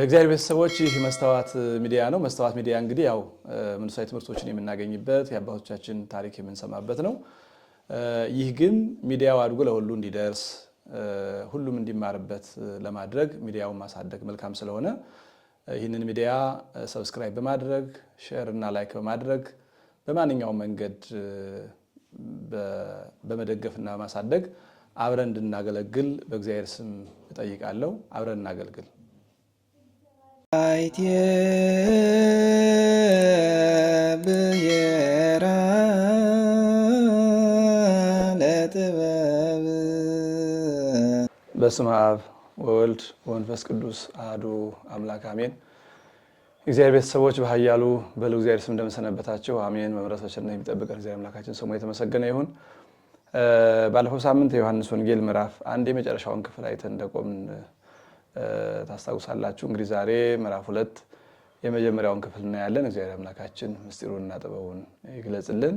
እግዚአብሔር ቤተሰቦች ይህ መስተዋት ሚዲያ ነው። መስተዋት ሚዲያ እንግዲህ ያው መንፈሳዊ ትምህርቶችን የምናገኝበት የአባቶቻችን ታሪክ የምንሰማበት ነው። ይህ ግን ሚዲያው አድጎ ለሁሉ እንዲደርስ ሁሉም እንዲማርበት ለማድረግ ሚዲያውን ማሳደግ መልካም ስለሆነ ይህንን ሚዲያ ሰብስክራይብ በማድረግ ሼር እና ላይክ በማድረግ በማንኛውም መንገድ በመደገፍና ማሳደግ አብረን እንድናገለግል በእግዚአብሔር ስም እጠይቃለሁ። አብረን እናገልግል። አይቴ ብሔራ ለጥበብ በስመ አብ ወወልድ ወመንፈስ ቅዱስ አሐዱ አምላክ አሜን። እግዚአብሔር ቤተሰቦች በኃያሉ በልዑል እግዚአብሔር ስም እንደምንሰነበታችሁ አሜን። በምሕረቱ በቸርነቱ የሚጠብቀን እግዚአብሔር አምላካችን ስሙ የተመሰገነ ይሁን። ባለፈው ሳምንት የዮሐንስ ወንጌል ምዕራፍ 1 የመጨረሻውን ክፍል አይተን እንደቆምን ታስታውሳላችሁ። እንግዲህ ዛሬ ምዕራፍ 2 የመጀመሪያውን ክፍል እናያለን። እግዚአብሔር አምላካችን ምስጢሩንና ጥበቡን ይግለጽልን።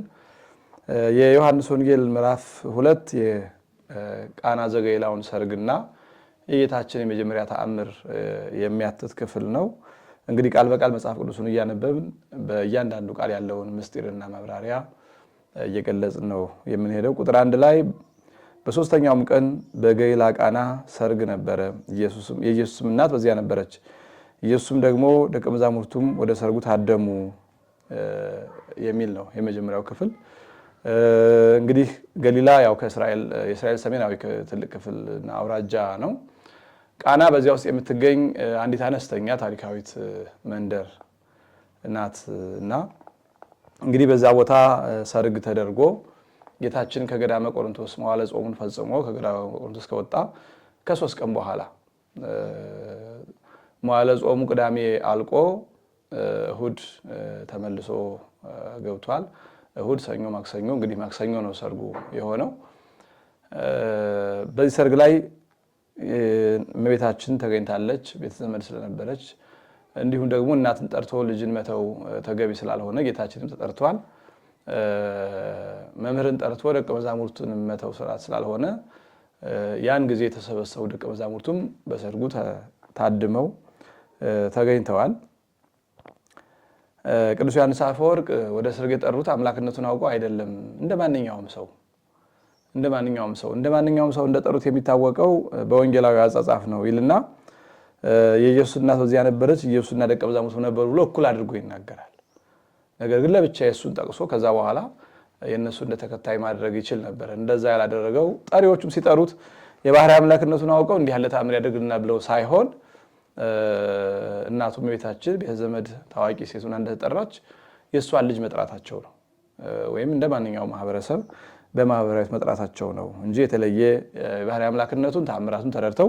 የዮሐንስ ወንጌል ምዕራፍ 2 የቃና ዘገሊላውን ሰርግና የጌታችን የመጀመሪያ ተአምር የሚያትት ክፍል ነው። እንግዲህ ቃል በቃል መጽሐፍ ቅዱስን እያነበብን በእያንዳንዱ ቃል ያለውን ምስጢርና ማብራሪያ እየገለጽን ነው የምንሄደው። ቁጥር 1 ላይ በሶስተኛውም ቀን በገሊላ ቃና ሰርግ ነበረ፣ የኢየሱስም እናት በዚያ ነበረች። ኢየሱስም ደግሞ ደቀ መዛሙርቱም ወደ ሰርጉ ታደሙ የሚል ነው የመጀመሪያው ክፍል። እንግዲህ ገሊላ ያው የእስራኤል ሰሜናዊ ትልቅ ክፍልና አውራጃ ነው። ቃና በዚያ ውስጥ የምትገኝ አንዲት አነስተኛ ታሪካዊት መንደር ናት እና እንግዲህ በዛ ቦታ ሰርግ ተደርጎ ጌታችን ከገዳመ ቆሮንቶስ መዋዕለ ጾሙን ፈጽሞ ከገዳመ ቆሮንቶስ ከወጣ ከ3 ቀን በኋላ መዋዕለ ጾሙ ቅዳሜ አልቆ እሁድ ተመልሶ ገብቷል። እሁድ፣ ሰኞ፣ ማክሰኞ እንግዲህ ማክሰኞ ነው ሰርጉ የሆነው። በዚህ ሰርግ ላይ እመቤታችን ተገኝታለች፣ ቤተ ዘመድ ስለነበረች። እንዲሁም ደግሞ እናትን ጠርቶ ልጅን መተው ተገቢ ስላልሆነ ጌታችንም ተጠርቷል። መምህርን ጠርቶ ደቀ መዛሙርቱን መተው ስርዓት ስላልሆነ ያን ጊዜ የተሰበሰቡ ደቀ መዛሙርቱም በሰርጉ ታድመው ተገኝተዋል። ቅዱስ ዮሐንስ አፈወርቅ ወደ ሰርግ የጠሩት አምላክነቱን አውቀው አይደለም፣ እንደማንኛውም ሰው እንደጠሩት የሚታወቀው በወንጌላዊ አጻጻፍ ነው ይልና የኢየሱስ እናት በዚያ ነበረች፣ ኢየሱስና ደቀ መዛሙርቱ ነበሩ ብሎ እኩል አድርጎ ይናገራል። ነገር ግን ለብቻ የሱን ጠቅሶ ከዛ በኋላ የነሱ እንደተከታይ ማድረግ ይችል ነበር። እንደዛ ያላደረገው ጠሪዎቹም ሲጠሩት የባህሪ አምላክነቱን አውቀው እንዲህ ያለ ተአምር ያደርግልና ብለው ሳይሆን እናቱም ቤታችን ቤተ ዘመድ ታዋቂ ሴቱና እንደተጠራች የሷን ልጅ መጥራታቸው ነው፣ ወይም እንደማንኛውም ማህበረሰብ በማህበራዊት መጥራታቸው ነው እንጂ የተለየ የባህሪ አምላክነቱን ተአምራቱን ተረድተው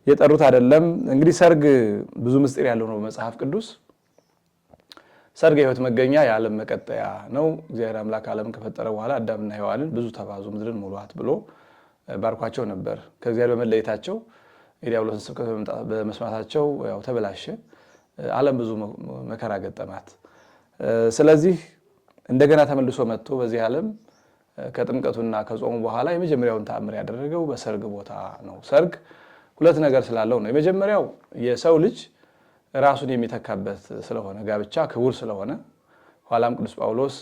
የጠሩት አይደለም። እንግዲህ ሰርግ ብዙ ምስጢር ያለው ነው በመጽሐፍ ቅዱስ። ሰርግ የሕይወት መገኛ የዓለም መቀጠያ ነው። እግዚአብሔር አምላክ ዓለምን ከፈጠረ በኋላ አዳምና ሔዋንን ብዙ ተባዙ ምድርን ሙሏት ብሎ ባርኳቸው ነበር። ከእግዚአብሔር በመለየታቸው የዲያብሎስን ስብከት በመስማታቸው ያው ተበላሸ፣ ዓለም ብዙ መከራ ገጠማት። ስለዚህ እንደገና ተመልሶ መጥቶ በዚህ ዓለም ከጥምቀቱና ከጾሙ በኋላ የመጀመሪያውን ተአምር ያደረገው በሰርግ ቦታ ነው። ሰርግ 2 ነገር ስላለው ነው። የመጀመሪያው የሰው ልጅ ራሱን የሚተካበት ስለሆነ ጋብቻ ክቡር ስለሆነ፣ ኋላም ቅዱስ ጳውሎስ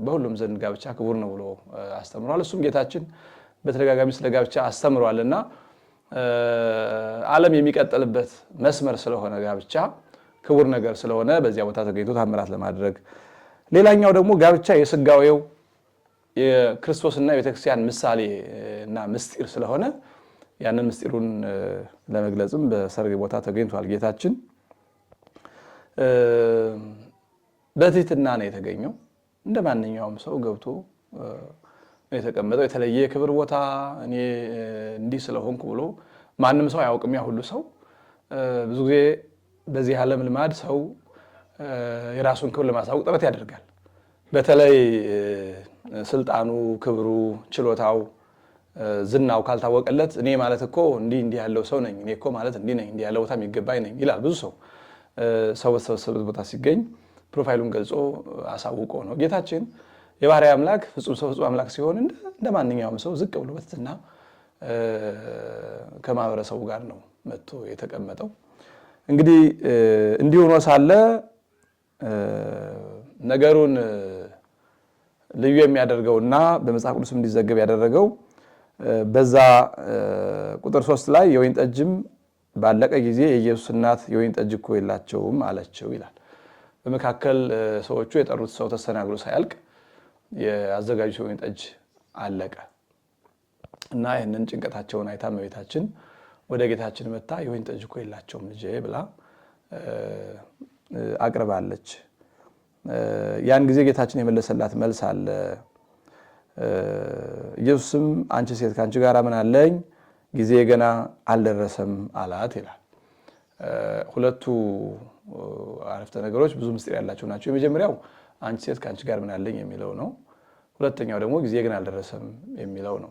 በሁሉም ዘንድ ጋብቻ ክቡር ነው ብሎ አስተምሯል። እሱም ጌታችን በተደጋጋሚ ስለ ጋብቻ አስተምሯልና ዓለም የሚቀጥልበት መስመር ስለሆነ ጋብቻ ክቡር ነገር ስለሆነ በዚያ ቦታ ተገኝቶ ታምራት ለማድረግ። ሌላኛው ደግሞ ጋብቻ የስጋዌው የክርስቶስና የቤተክርስቲያን ምሳሌ እና ምስጢር ስለሆነ ያንን ምስጢሩን ለመግለጽም በሰርግ ቦታ ተገኝቷል። ጌታችን በትህትና ነው የተገኘው። እንደማንኛውም ሰው ገብቶ የተቀመጠው የተለየ ክብር ቦታ እኔ እንዲህ ስለሆንኩ ብሎ ማንም ሰው አያውቅም። ያ ሁሉ ሰው ብዙ ጊዜ በዚህ ዓለም ልማድ ሰው የራሱን ክብር ለማሳወቅ ጥረት ያደርጋል። በተለይ ስልጣኑ፣ ክብሩ፣ ችሎታው፣ ዝናው ካልታወቀለት እኔ ማለት እኮ እንዲህ ያለው ሰው ነኝ፣ እኔ እኮ ማለት እንዲህ ነኝ፣ እንዲህ ያለው ቦታ የሚገባኝ ነኝ ይላል። ብዙ ሰው በተሰበሰበበት ቦታ ሲገኝ ፕሮፋይሉን ገልጾ አሳውቆ ነው። ጌታችን የባህሪ አምላክ ፍጹም ሰው ፍጹም አምላክ ሲሆን እንደ ማንኛውም ሰው ዝቅ ብሎ በትህትና ከማህበረሰቡ ጋር ነው መጥቶ የተቀመጠው። እንግዲህ እንዲሁ ሆኖ ሳለ ነገሩን ልዩ የሚያደርገውና በመጽሐፍ ቅዱስ እንዲዘገብ ያደረገው በዛ ቁጥር 3 ላይ የወይን ጠጅም ባለቀ ጊዜ የኢየሱስ እናት የወይን ጠጅ እኮ የላቸውም አለችው ይላል። በመካከል ሰዎቹ የጠሩት ሰው ተስተናግዶ ሳያልቅ የአዘጋጁ የወይን ጠጅ አለቀ እና ይህንን ጭንቀታቸውን አይታ እመቤታችን ወደ ጌታችን መጣ የወይን ጠጅ እኮ የላቸውም ልጄ ብላ አቅርባለች። ያን ጊዜ ጌታችን የመለሰላት መልስ አለ። ኢየሱስም አንቺ ሴት ካንቺ ጋር ምን አለኝ ጊዜ ገና አልደረሰም አላት ይላል። ሁለቱ አረፍተ ነገሮች ብዙ ምስጢር ያላቸው ናቸው። የመጀመሪያው አንቺ ሴት ካንቺ ጋር ምን አለኝ የሚለው ነው። ሁለተኛው ደግሞ ጊዜ ገና አልደረሰም የሚለው ነው።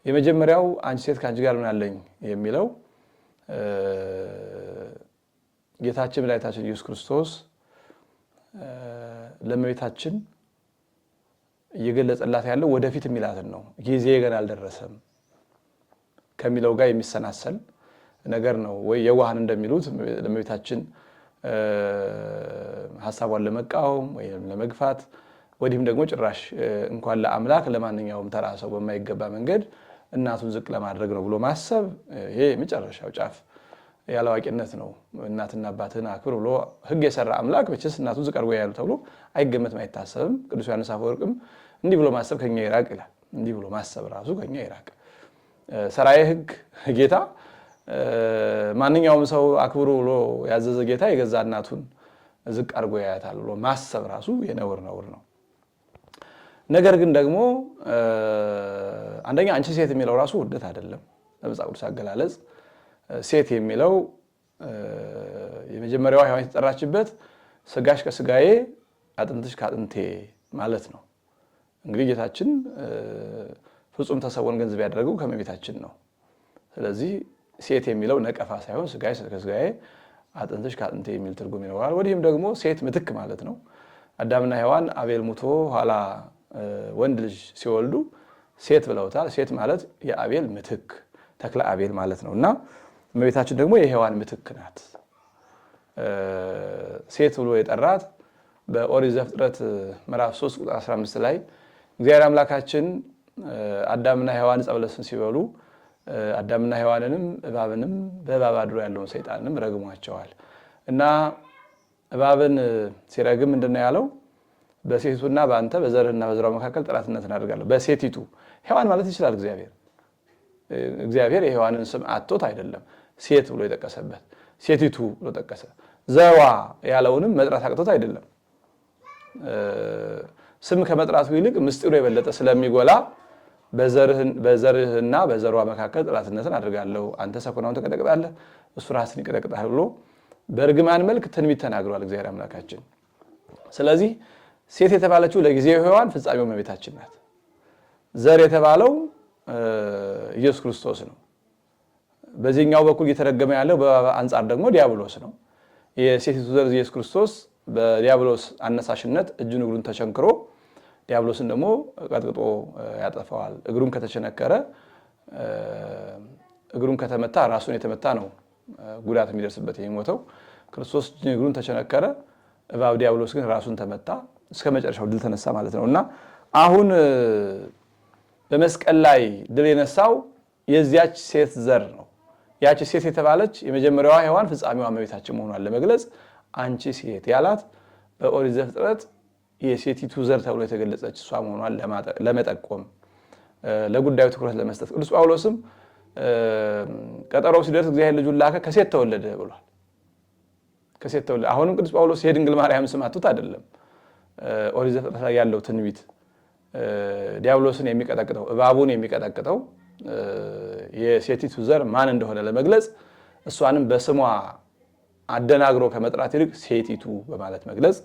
የመጀመሪያው አንቺ ሴት ካንቺ ጋር ምን አለኝ የሚለው ጌታችን መድኃኒታችን ኢየሱስ ክርስቶስ ለእመቤታችን እየገለጸላት ያለው ወደፊት የሚላትን ነው። ጊዜ ገና አልደረሰም ከሚለው ጋር የሚሰናሰል ነገር ነው። ወይ የዋሃን እንደሚሉት ለእመቤታችን ሐሳቧን ለመቃወም ወይም ለመግፋት ወዲህም ደግሞ ጭራሽ እንኳን ለአምላክ ለማንኛውም ተራ ሰው በማይገባ መንገድ እናቱን ዝቅ ለማድረግ ነው ብሎ ማሰብ ይሄ የመጨረሻው ጫፍ ያላዋቂነት ነው። እናትና አባትን አክብር ብሎ ሕግ የሰራ አምላክ በቸስ እናቱን ዝቅ አድርጎ ያያሉ ተብሎ አይገመትም፣ አይታሰብም። ቅዱስ ዮሐንስ አፈወርቅም እንዲህ ብሎ ማሰብ ከኛ ይራቅ ይላል። እንዲህ ብሎ ማሰብ ራሱ ከኛ ይራቅ። ሰራዬ ሕግ ጌታ ማንኛውም ሰው አክብሩ ብሎ ያዘዘ ጌታ የገዛ እናቱን ዝቅ አድርጎ ያያታል ብሎ ማሰብ ራሱ የነውር ነው። ነገር ግን ደግሞ አንደኛ አንቺ ሴት የሚለው ራሱ ውርደት አይደለም። ለመጽሐፍ ቅዱስ አገላለጽ ሴት የሚለው የመጀመሪያዋ ሔዋን የተጠራችበት ስጋሽ ከስጋዬ አጥንትሽ ከአጥንቴ ማለት ነው። እንግዲህ ጌታችን ፍጹም ተሰወን ገንዘብ ያደረገው ከእመቤታችን ነው። ስለዚህ ሴት የሚለው ነቀፋ ሳይሆን ስጋሽ ከስጋዬ አጥንትሽ ከአጥንቴ የሚል ትርጉም ይኖራል። ወዲህም ደግሞ ሴት ምትክ ማለት ነው። አዳምና ሔዋን አቤል ሙቶ ኋላ ወንድ ልጅ ሲወልዱ ሴት ብለውታል። ሴት ማለት የአቤል ምትክ ተክለ አቤል ማለት ነው እና እመቤታችን ደግሞ የሔዋን ምትክ ናት። ሴት ብሎ የጠራት በኦሪት ዘፍጥረት ምዕራፍ 3 ቁጥር 15 ላይ እግዚአብሔር አምላካችን አዳምና ሔዋን ዕፀ በለስን ሲበሉ አዳምና ሔዋንንም እባብንም በእባብ አድሮ ያለውን ሰይጣንንም ረግሟቸዋል እና እባብን ሲረግም ምንድነው ያለው? በሴቲቱና በአንተ በዘርህና በዘሯ መካከል ጠላትነትን አደርጋለሁ። በሴቲቱ ሔዋን ማለት ይችላል እግዚአብሔር የሔዋንን ስም አጥቶት አይደለም ሴት ብሎ የጠቀሰበት ሴቲቱ ብሎ ጠቀሰ። ዘሯ ያለውንም መጥራት አቅቶት አይደለም። ስም ከመጥራቱ ይልቅ ምስጢሩ የበለጠ ስለሚጎላ በዘርህና በዘሯ መካከል ጠላትነትን አድርጋለሁ፣ አንተ ሰኮናውን ትቀጠቅጣለህ፣ እሱ ራስን ይቀጠቅጣል ብሎ በእርግማን መልክ ትንቢት ተናግሯል እግዚአብሔር አምላካችን። ስለዚህ ሴት የተባለችው ለጊዜው ሔዋን ፍጻሜው እመቤታችን ናት። ዘር የተባለው ኢየሱስ ክርስቶስ ነው። በዚህኛው በኩል እየተረገመ ያለው በአንጻር ደግሞ ዲያብሎስ ነው። የሴቲቱ ዘር ኢየሱስ ክርስቶስ በዲያብሎስ አነሳሽነት እጁን እግሩን ተቸንክሮ ዲያብሎስን ደግሞ ቀጥቅጦ ያጠፋዋል። እግሩን ከተቸነከረ እግሩን ከተመታ ራሱን የተመታ ነው ጉዳት የሚደርስበት የሚሞተው። ክርስቶስ እግሩን ተቸነከረ፣ እባብ ዲያብሎስ ግን ራሱን ተመታ፣ እስከ መጨረሻው ድል ተነሳ ማለት ነው እና አሁን በመስቀል ላይ ድል የነሳው የዚያች ሴት ዘር ነው። ያቺ ሴት የተባለች የመጀመሪያዋ ሔዋን ፍጻሜዋ እመቤታችን መሆኗን ለመግለጽ አንቺ ሴት ያላት በኦሪት ዘፍጥረት የሴቲቱ ዘር ተብሎ የተገለጸች እሷ መሆኗን ለመጠቆም ለጉዳዩ ትኩረት ለመስጠት ቅዱስ ጳውሎስም ቀጠሮው ሲደርስ እግዚአብሔር ልጁን ላከ ከሴት ተወለደ ብሏል። ከሴት ተወለደ። አሁንም ቅዱስ ጳውሎስ የድንግል ማርያም ስም አጥቶት አይደለም። ኦሪት ዘፍጥረት ላይ ያለው ትንቢት ዲያብሎስን የሚቀጠቅጠው እባቡን የሚቀጠቅጠው የሴቲቱ ዘር ማን እንደሆነ ለመግለጽ እሷንም በስሟ አደናግሮ ከመጥራት ይልቅ ሴቲቱ በማለት መግለጽ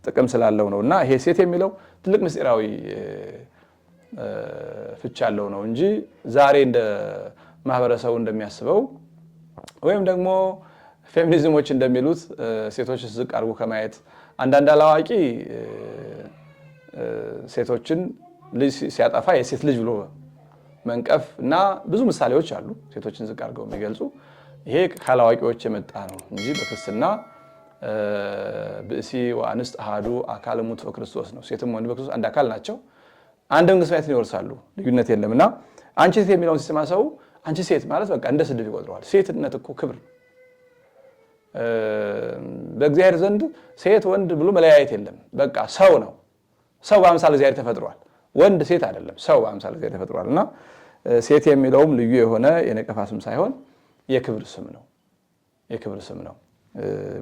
ጥቅም ስላለው ነው እና ይሄ ሴት የሚለው ትልቅ ምስጢራዊ ፍቻ ያለው ነው እንጂ ዛሬ እንደ ማህበረሰቡ እንደሚያስበው ወይም ደግሞ ፌሚኒዝሞች እንደሚሉት ሴቶች ዝቅ አድርጎ ከማየት አንዳንድ አላዋቂ ሴቶችን ልጅ ሲያጠፋ የሴት ልጅ ብሎ መንቀፍ እና ብዙ ምሳሌዎች አሉ ሴቶችን ዝቅ አድርገው የሚገልጹ። ይሄ ካላዋቂዎች የመጣ ነው እንጂ በክርስትና ብእሲ ወአንስት አሐዱ አካል እሙንቱ በክርስቶስ ነው። ሴትም ወንድ በክርስቶስ አንድ አካል ናቸው፣ አንድ መንግሥተ ሰማያትን ይወርሳሉ፣ ልዩነት የለምና አንቺ ሴት የሚለውን ሲሰማ ሰው አንቺ ሴት ማለት በቃ እንደ ስድብ ይቆጥረዋል። ሴትነት እኮ ክብር፣ በእግዚአብሔር ዘንድ ሴት ወንድ ብሎ መለያየት የለም። በቃ ሰው ነው። ሰው በአምሳለ እግዚአብሔር ተፈጥሯል። ወንድ ሴት አይደለም፣ ሰው በአምሳለ እግዚአብሔር ተፈጥሯል። እና ሴት የሚለውም ልዩ የሆነ የነቀፋ ስም ሳይሆን የክብር ስም ነው። የክብር ስም ነው።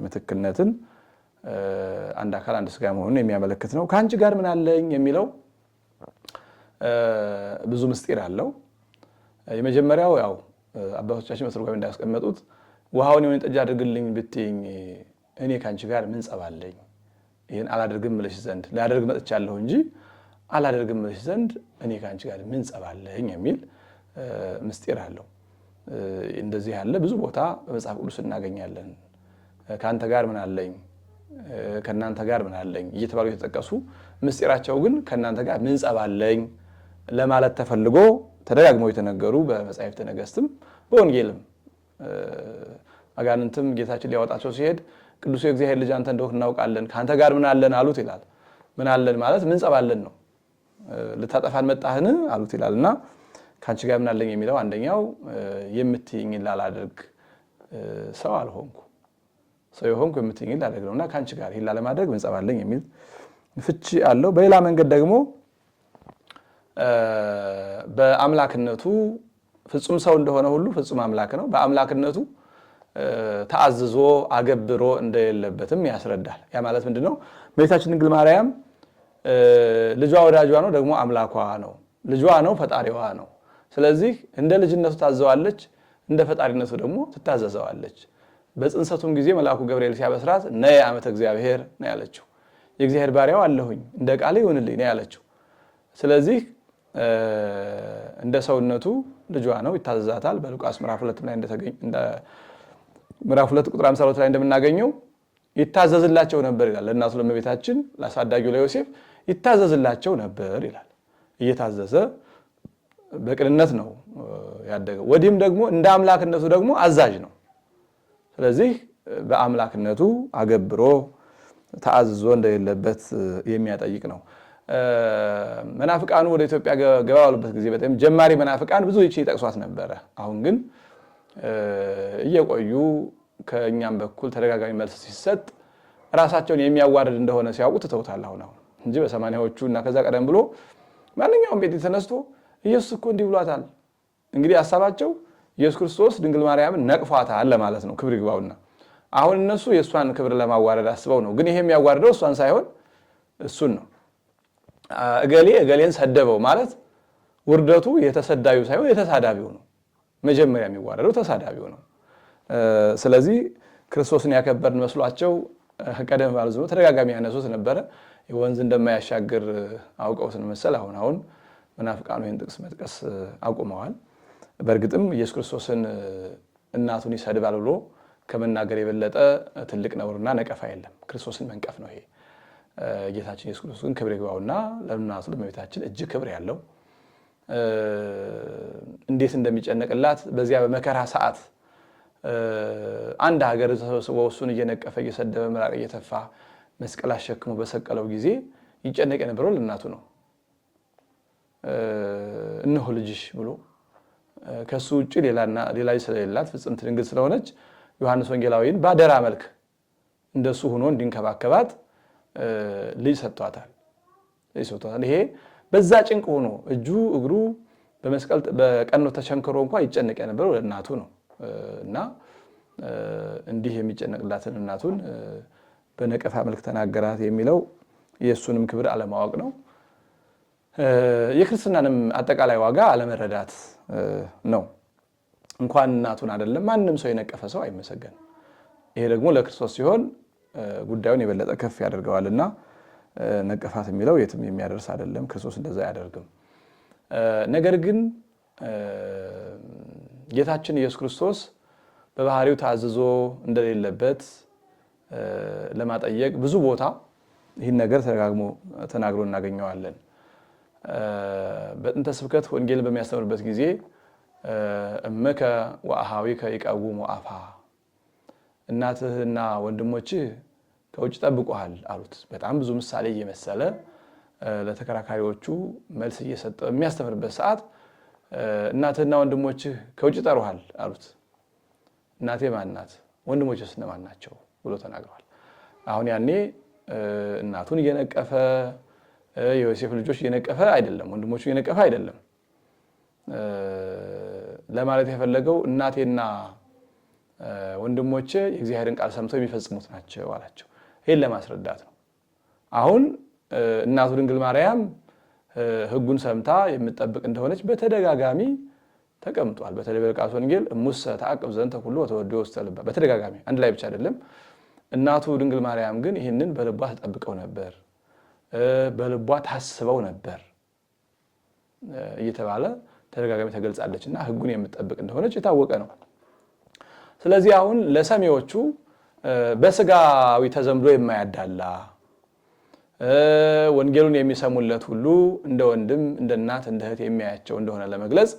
ምትክነትን አንድ አካል አንድ ስጋ መሆኑን የሚያመለክት ነው። ከአንቺ ጋር ምን አለኝ የሚለው ብዙ ምስጢር አለው። የመጀመሪያው ያው አባቶቻችን በትርጓሜ እንዳስቀመጡት ውሃውን የወይን ጠጅ አድርግልኝ ብትይኝ እኔ ከአንቺ ጋር ምን ጸብ አለኝ? ይህን አላደርግም እልሽ ዘንድ ላደርግ መጥቻለሁ እንጂ አላደርግም እልሽ ዘንድ እኔ ከአንቺ ጋር ምን ጸብ አለኝ የሚል ምስጢር አለው። እንደዚህ ያለ ብዙ ቦታ በመጽሐፍ ቅዱስ እናገኛለን። ከአንተ ጋር ምን አለኝ፣ ከእናንተ ጋር ምን አለኝ እየተባሉ የተጠቀሱ ምስጢራቸው ግን ከእናንተ ጋር ምን ጸብ አለኝ ለማለት ተፈልጎ ተደጋግመው የተነገሩ በመጻሕፍተ ነገሥትም በወንጌልም አጋንንትም ጌታችን ሊያወጣቸው ሲሄድ ቅዱስ የእግዚአብሔር ልጅ አንተ እንደሆንክ እናውቃለን፣ ከአንተ ጋር ምን አለን አሉት ይላል። ምን አለን ማለት ምን ጸብ አለን ነው። ልታጠፋን መጣህን አሉት ይላልና ከአንቺ ጋር ምን አለኝ የሚለው አንደኛው የምትይኝን ላላደርግ ሰው አልሆንኩ፣ ሰው የሆንኩ የምትይኝን ላደርግ ነውና ከአንቺ ጋር ይህን ላለማድረግ ምን ጸብ አለኝ የሚል ፍቺ አለው። በሌላ መንገድ ደግሞ በአምላክነቱ ፍጹም ሰው እንደሆነ ሁሉ ፍጹም አምላክ ነው። በአምላክነቱ ተአዝዞ አገብሮ እንደሌለበትም ያስረዳል። ያ ማለት ምንድነው? እመቤታችን ድንግል ማርያም ልጇ ወዳጇ ነው፣ ደግሞ አምላኳ ነው። ልጇ ነው፣ ፈጣሪዋ ነው። ስለዚህ እንደ ልጅነቱ ታዘዋለች፣ እንደ ፈጣሪነቱ ደግሞ ትታዘዘዋለች። በጽንሰቱም ጊዜ መልአኩ ገብርኤል ሲያበስራት ነይ ዓመተ እግዚአብሔር ነው ያለችው። የእግዚአብሔር ባሪያው አለሁኝ እንደ ቃሌ ይሁንልኝ ነው ያለችው። ስለዚህ እንደ ሰውነቱ ልጇ ነው፣ ይታዘዛታል። በሉቃስ ምዕራፍ 2 ላይ ምዕራፍ 2 ቁጥር 52 ላይ እንደምናገኘው ይታዘዝላቸው ነበር ይላል። ለእናቱ ለእመቤታችን ለአሳዳጊው ለዮሴፍ ይታዘዝላቸው ነበር ይላል። እየታዘዘ በቅንነት ነው ያደገው። ወዲህም ደግሞ እንደ አምላክነቱ ደግሞ አዛዥ ነው። ስለዚህ በአምላክነቱ አገብሮ ተአዝዞ እንደሌለበት የሚያጠይቅ ነው። መናፍቃኑ ወደ ኢትዮጵያ ገባ ባሉበት ጊዜ በጣም ጀማሪ መናፍቃን ብዙ ይጠቅሷት ነበረ። አሁን ግን እየቆዩ ከእኛም በኩል ተደጋጋሚ መልስ ሲሰጥ ራሳቸውን የሚያዋርድ እንደሆነ ሲያውቁ ትተውታል። አሁን እንጂ በ80ዎቹ እና ከዛ ቀደም ብሎ ማንኛውም ቤት ተነስቶ ኢየሱስ እኮ እንዲህ ብሏታል። እንግዲህ ሐሳባቸው ኢየሱስ ክርስቶስ ድንግል ማርያምን ነቅፏታል ለማለት ነው። ክብር ይግባውና አሁን እነሱ የእሷን ክብር ለማዋረድ አስበው ነው። ግን ይሄ የሚያዋርደው እሷን ሳይሆን እሱን ነው። እገሌን ሰደበው ማለት ውርደቱ የተሰዳቢው ሳይሆን የተሳዳቢው ነው። መጀመሪያ የሚዋረደው ተሳዳቢው ነው። ስለዚህ ክርስቶስን ያከበርን መስሏቸው ቀደም ባሉ ዘመን ተደጋጋሚ ያነሱት ነበረ። ወንዝ እንደማያሻግር አውቀው ስለመሰል አሁን መናፍቃኑ ይህን ጥቅስ መጥቀስ አቁመዋል። በእርግጥም ኢየሱስ ክርስቶስን እናቱን ይሰድባል ብሎ ከመናገር የበለጠ ትልቅ ነውርና ነቀፋ የለም። ክርስቶስን መንቀፍ ነው ይሄ። ጌታችን ኢየሱስ ክርስቶስን ክብር ይግባውና ለእናቱ ለእመቤታችን እጅግ ክብር ያለው እንዴት እንደሚጨነቅላት በዚያ በመከራ ሰዓት አንድ ሀገር ተሰብስበው እሱን እየነቀፈ እየሰደበ ምራቅ እየተፋ መስቀል አሸክሞ በሰቀለው ጊዜ ይጨነቅ የነበረው ለእናቱ ነው። እነሆ ልጅሽ ብሎ ከሱ ውጪ ሌላ ስለሌላት ፍጽምት ድንግል ስለሆነች ዮሐንስ ወንጌላዊን ባደራ መልክ እንደሱ ሆኖ እንዲንከባከባት ልጅ ሰጥቷታል። ይሄ በዛ ጭንቅ ሆኖ እጁ እግሩ በመስቀል በቀኖት ተቸንክሮ እንኳን ይጨነቅ የነበረው ለእናቱ ነው እና እንዲህ የሚጨነቅላትን እናቱን በነቀፋ መልክ ተናገራት የሚለው የእሱንም ክብር አለማወቅ ነው። የክርስትናንም አጠቃላይ ዋጋ አለመረዳት ነው። እንኳን እናቱን አይደለም ማንም ሰው የነቀፈ ሰው አይመሰገንም። ይሄ ደግሞ ለክርስቶስ ሲሆን ጉዳዩን የበለጠ ከፍ ያደርገዋልና ነቀፋት የሚለው የትም የሚያደርስ አይደለም። ክርስቶስ እንደዛ አያደርግም። ነገር ግን ጌታችን ኢየሱስ ክርስቶስ በባህሪው ታዝዞ እንደሌለበት ለማጠየቅ ብዙ ቦታ ይህን ነገር ተደጋግሞ ተናግሮ እናገኘዋለን። በጥንተ ስብከት ወንጌልን በሚያስተምርበት ጊዜ እመከ ወአሃዊከ ይቀውሙ አፋ እናትህና ወንድሞችህ ከውጭ ጠብቁሃል አሉት። በጣም ብዙ ምሳሌ እየመሰለ ለተከራካሪዎቹ መልስ እየሰጠ የሚያስተምርበት ሰዓት እናትህና ወንድሞችህ ከውጭ ጠሩሃል አሉት። እናቴ ማን ናት? ወንድሞችስ እነማን ናቸው ብሎ ተናግሯል። አሁን ያኔ እናቱን እየነቀፈ የዮሴፍ ልጆች እየነቀፈ አይደለም፣ ወንድሞቹ እየነቀፈ አይደለም። ለማለት የፈለገው እናቴና ወንድሞቼ የእግዚአብሔርን ቃል ሰምተው የሚፈጽሙት ናቸው አላቸው። ይሄን ለማስረዳት ነው። አሁን እናቱ ድንግል ማርያም ሕጉን ሰምታ የምትጠብቅ እንደሆነች በተደጋጋሚ ተቀምጧል። በተለይ በሉቃስ ወንጌል እሙሰ ተዓቅብ ዘንተ ኩሉ ወተወድዮ ውስተ ልባ፣ በተደጋጋሚ አንድ ላይ ብቻ አይደለም። እናቱ ድንግል ማርያም ግን ይህንን በልቧ ተጠብቀው ነበር፣ በልቧ ታስበው ነበር እየተባለ ተደጋጋሚ ተገልጻለችና ሕጉን የምትጠብቅ እንደሆነች የታወቀ ነው። ስለዚህ አሁን ለሰሚዎቹ በስጋዊ ተዘምዶ የማያዳላ ወንጌሉን የሚሰሙለት ሁሉ እንደ ወንድም እንደ እናት እንደ እህት የሚያያቸው እንደሆነ ለመግለጽ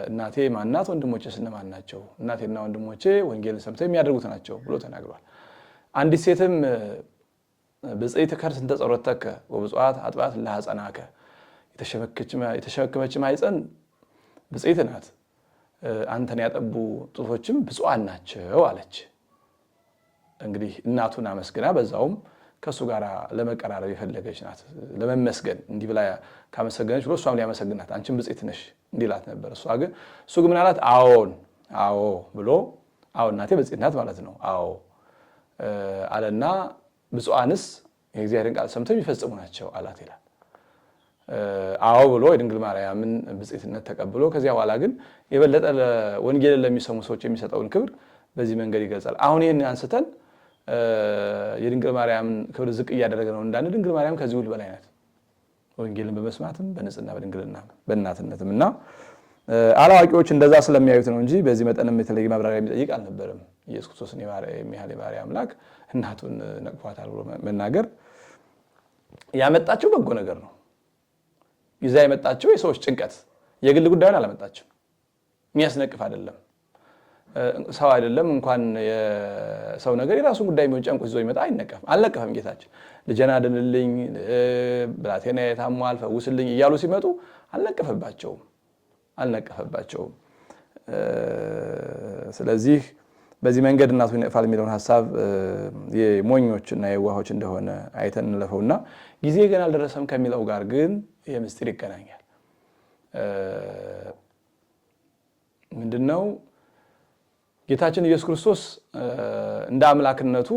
እናቴ ማናት? ወንድሞቼስ እነማን ናቸው? እናቴና ወንድሞቼ ወንጌልን ሰምተው የሚያደርጉት ናቸው ብሎ ተናግሯል። አንዲት ሴትም ብጽዕት ከርስ እንተ ጸሎተከ ወብፁዓት አጥባት ለሐፀናከ የተሸከመች ማኅፀን ብጽዕት ናት፣ አንተን ያጠቡ ጡቶችም ብፁዓን ናቸው አለች። እንግዲህ እናቱን አመስግና በዛውም ከሱ ጋር ለመቀራረብ የፈለገች ናት። ለመመስገን እንዲህ ብላ ካመሰገነች ብሎ እሷም ሊያመሰግናት አንቺም ብጽዕት ነሽ እንዲላት ነበር። እሱ ግን ምን አላት? አዎ ብሎ አዎ እናቴ ብጽዕት ናት ማለት ነው አዎ አለና ብፁዓንስ የእግዚአብሔርን ቃል ሰምተው የሚፈጽሙ ናቸው አላት ይላል። አዎ ብሎ የድንግል ማርያምን ብጽዕትነት ተቀብሎ ከዚያ በኋላ ግን የበለጠ ወንጌልን ለሚሰሙ ሰዎች የሚሰጠውን ክብር በዚህ መንገድ ይገልጻል። አሁን ይህን አንስተን የድንግል ማርያምን ክብር ዝቅ እያደረገ ነው እንዳንል፣ ድንግል ማርያም ከዚህ ሁሉ በላይ ናት። ወንጌልን በመስማትም በንጽህና በድንግልና በእናትነትም እና አላዋቂዎች እንደዛ ስለሚያዩት ነው እንጂ በዚህ መጠንም የተለየ ማብራሪያ የሚጠይቅ አልነበረም። ኢየሱስ ክርስቶስን የሚያህል የባሕርይ አምላክ እናቱን ነቅፏታል ብሎ መናገር ያመጣቸው በጎ ነገር ነው። ይዛ የመጣቸው የሰዎች ጭንቀት የግል ጉዳዩን አላመጣችም። የሚያስነቅፍ አይደለም። ሰው አይደለም እንኳን የሰው ነገር የራሱን ጉዳይ የሚሆን ጨንቆ ይዞ ይመጣ አልነቀፈም። ጌታችን ልጄን አድንልኝ፣ ብላቴናዬ ታሟል ፈውስልኝ እያሉ ሲመጡ አልነቀፈባቸውም። ስለዚህ በዚህ መንገድ እናቱን ይነቅፋል የሚለውን ሐሳብ የሞኞችና የዋሆች እንደሆነ አይተን እንለፈውና ጊዜ ገና አልደረሰም ከሚለው ጋር ግን የምስጢር ይገናኛል። ምንድነው? ጌታችን ኢየሱስ ክርስቶስ እንደ አምላክነቱ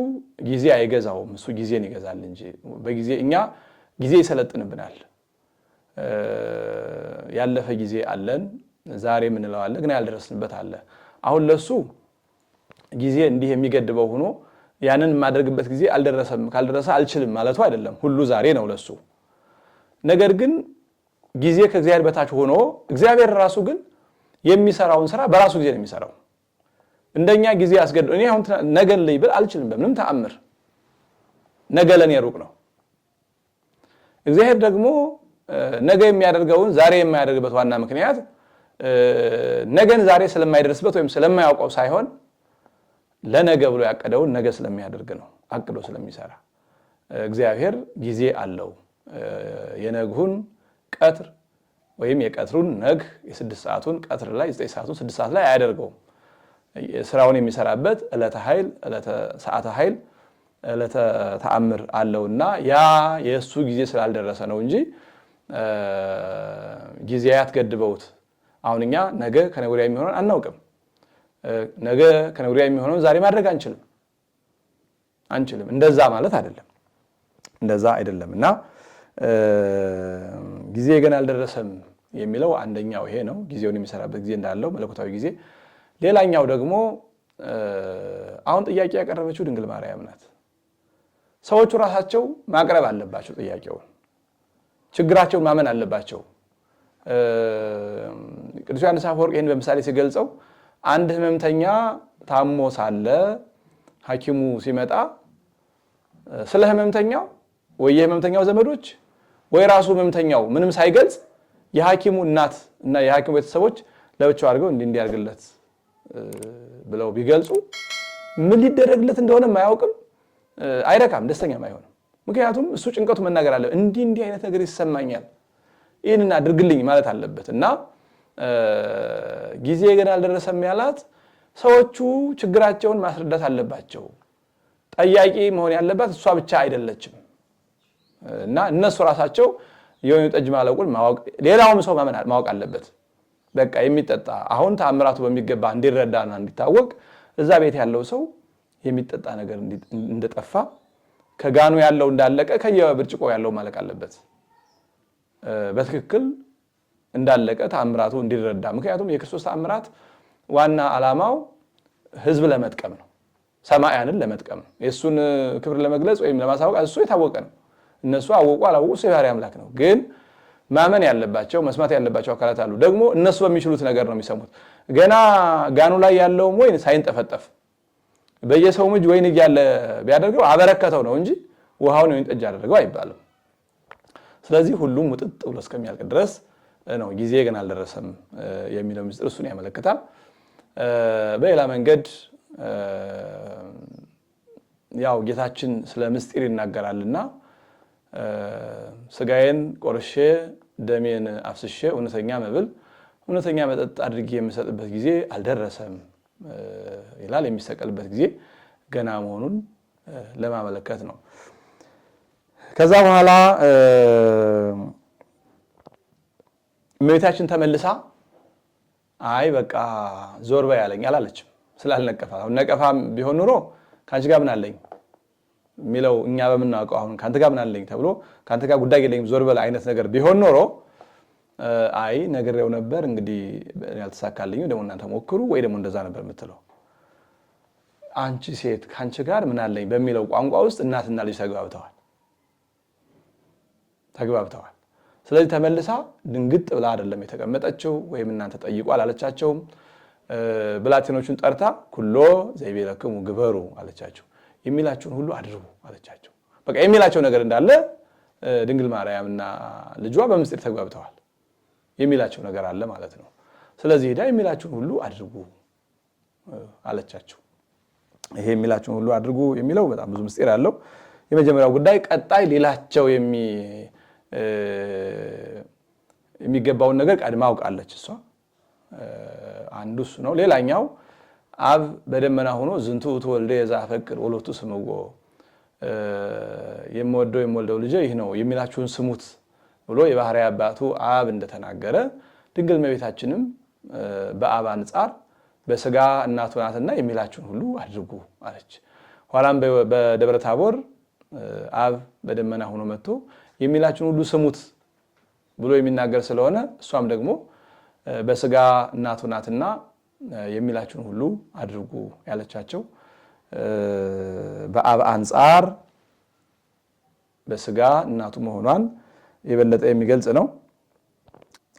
ጊዜ አይገዛውም። እሱ ጊዜን ይገዛል እንጂ በጊዜ እኛ ጊዜ ይሰለጥንብናል። ያለፈ ጊዜ አለን፣ ዛሬ የምንለው አለ፣ ግን ያልደረስንበት አለ። አሁን ለሱ ጊዜ እንዲህ የሚገድበው ሆኖ ያንን የማደርግበት ጊዜ አልደረሰም፣ ካልደረሰ አልችልም ማለቱ አይደለም። ሁሉ ዛሬ ነው ለሱ። ነገር ግን ጊዜ ከእግዚአብሔር በታች ሆኖ እግዚአብሔር ራሱ ግን የሚሰራውን ስራ በራሱ ጊዜ ነው የሚሰራው። እንደኛ ጊዜ አስገድዶ እኔ አሁን ነገ ልይ ብል አልችልም በምንም ተአምር። ነገ ለኔ ሩቅ ነው። እግዚአብሔር ደግሞ ነገ የሚያደርገውን ዛሬ የማያደርግበት ዋና ምክንያት ነገን ዛሬ ስለማይደርስበት ወይም ስለማያውቀው ሳይሆን ለነገ ብሎ ያቀደውን ነገ ስለሚያደርግ ነው፣ አቅዶ ስለሚሰራ። እግዚአብሔር ጊዜ አለው። የነግሁን ቀትር ወይም የቀትሩን ነግ የስድስት ሰዓቱን ቀትር ላይ 9 ሰዓቱን 6 ሰዓት ላይ አያደርገውም። ስራውን የሚሰራበት ዕለተ ኃይል ዕለተ ሰዓተ ኃይል ዕለተ ተአምር አለውና ያ የእሱ ጊዜ ስላልደረሰ ነው እንጂ ጊዜያት ገድበውት አሁን እኛ ነገ ከነገ ወዲያ የሚሆነውን አናውቅም። ነገ ከነገ ወዲያ የሚሆነውን ዛሬ ማድረግ አንችልም። እንደዛ ማለት አይደለም። እና ጊዜ ገና አልደረሰም የሚለው አንደኛው ይሄ ነው። ጊዜውን የሚሰራበት ጊዜ እንዳለው መለኮታዊ ጊዜ። ሌላኛው ደግሞ አሁን ጥያቄ ያቀረበችው ድንግል ማርያም ናት። ሰዎቹ ራሳቸው ማቅረብ አለባቸው ጥያቄውን፣ ችግራቸውን ማመን አለባቸው። ቅዱስ ዮሐንስ አፈወርቅ ይህን በምሳሌ ሲገልጸው አንድ ህመምተኛ ታሞ ሳለ ሐኪሙ ሲመጣ ስለ ህመምተኛው ወይ የህመምተኛው ዘመዶች ወይ ራሱ ህመምተኛው ምንም ሳይገልጽ የሐኪሙ እናት እና የሐኪሙ ቤተሰቦች ለብቻው አድርገው እንዲያርግለት ብለው ቢገልጹ ምን ሊደረግለት እንደሆነ ማያውቅም፣ አይረካም፣ ደስተኛም አይሆንም። ምክንያቱም እሱ ጭንቀቱ መናገር አለ። እንዲህ አይነት ነገር ይሰማኛል ይሄንን አድርግልኝ ማለት አለበት እና ጊዜ ገና አልደረሰም ያላት ሰዎቹ ችግራቸውን ማስረዳት አለባቸው። ጠያቂ መሆን ያለባት እሷ ብቻ አይደለችም እና እነሱ ራሳቸው የወይን ጠጅ ማለቁን ማወቅ ሌላውም ሰው ማወቅ አለበት። በቃ የሚጠጣ አሁን ተአምራቱ በሚገባ እንዲረዳና እንዲታወቅ እዛ ቤት ያለው ሰው የሚጠጣ ነገር እንደጠፋ ከጋኑ ያለው እንዳለቀ ከየብርጭቆ ያለው ማለቅ አለበት። በትክክል እንዳለቀ ተአምራቱ እንዲረዳ። ምክንያቱም የክርስቶስ ተአምራት ዋና ዓላማው ህዝብ ለመጥቀም ነው፣ ሰማያንን ለመጥቀም ነው። የሱን ክብር ለመግለጽ ወይም ለማሳወቅ እሱ የታወቀ ነው። እነሱ አወቁ አላወቁ እሱ የባህሪ አምላክ ነው። ግን ማመን ያለባቸው መስማት ያለባቸው አካላት አሉ። ደግሞ እነሱ በሚችሉት ነገር ነው የሚሰሙት። ገና ጋኑ ላይ ያለውም ወይን ሳይንጠፈጠፍ በየሰው እጅ ወይን እያለ ቢያደርገው አበረከተው ነው እንጂ ውሃውን ወይን ጠጅ አደረገው አይባልም። ስለዚህ ሁሉም ውጥጥ ብሎ እስከሚያልቅ ድረስ ነው ጊዜ ገና አልደረሰም የሚለው ምስጢር እሱን ያመለክታል። በሌላ መንገድ ያው ጌታችን ስለ ምስጢር ይናገራልና ስጋዬን ቆርሼ ደሜን አፍስሼ እውነተኛ መብል እውነተኛ መጠጥ አድርጌ የምሰጥበት ጊዜ አልደረሰም ይላል። የሚሰቀልበት ጊዜ ገና መሆኑን ለማመለከት ነው። ከዛ በኋላ እመቤታችን ተመልሳ አይ በቃ ዞር በይ አለኝ አላለችም። ስላልነቀፋ ነቀፋም ቢሆን ኑሮ ካንቺ ጋር ምን አለኝ ሚለው እኛ በመናቀው አሁን ካንተ ጋር ምን አለኝ ተብሎ ካንተ ጋር ጉዳይ የለኝም ዞር በል አይነት ነገር ቢሆን ኖሮ አይ ነገሬው ነበር እንግዲህ ያልተሳካልኝ ደግሞ እናንተ ሞክሩ ወይ ደግሞ እንደዛ ነበር የምትለው። አንቺ ሴት ካንቺ ጋር ምን አለኝ በሚለው ቋንቋ ውስጥ እናትና ልጅ ተግባብተዋል። ስለዚህ ተመልሳ ድንግጥ ብላ አይደለም የተቀመጠችው ወይም እናንተ ጠይቁ አላለቻቸውም። ብላቴኖቹን ጠርታ ኩሎ ዘይቤለክሙ ግበሩ አለቻቸው። የሚላችሁን ሁሉ አድርጉ አለቻቸው። በቃ የሚላቸው ነገር እንዳለ ድንግል ማርያምና ልጇ በምስጢር ተግባብተዋል። የሚላቸው ነገር አለ ማለት ነው። ስለዚህ ሄዳ የሚላችሁን ሁሉ አድርጉ አለቻቸው። ይሄ የሚላችሁን ሁሉ አድርጉ የሚለው በጣም ብዙ ምስጢር አለው። የመጀመሪያው ጉዳይ ቀጣይ ሌላቸው የሚገባውን ነገር ቀድማ አውቃለች እሷ። አንዱ እሱ ነው። ሌላኛው አብ በደመና ሆኖ ዝንቱ ተወልደ ዘአፈቅር ወሎቱ ስምዎ የምወልደው ልጄ ይህ ነው የሚላችሁን ስሙት ብሎ የባህሪ አባቱ አብ እንደተናገረ ድንግል እመቤታችንም በአብ አንጻር በስጋ እናቱ ናትና የሚላችሁን ሁሉ አድርጉ አለች። ኋላም በደብረ ታቦር አብ በደመና ሆኖ መጥቶ የሚላችሁን ሁሉ ስሙት ብሎ የሚናገር ስለሆነ እሷም ደግሞ በስጋ እናቱ ናትና የሚላችሁን ሁሉ አድርጉ ያለቻቸው በአብ አንጻር በስጋ እናቱ መሆኗን የበለጠ የሚገልጽ ነው።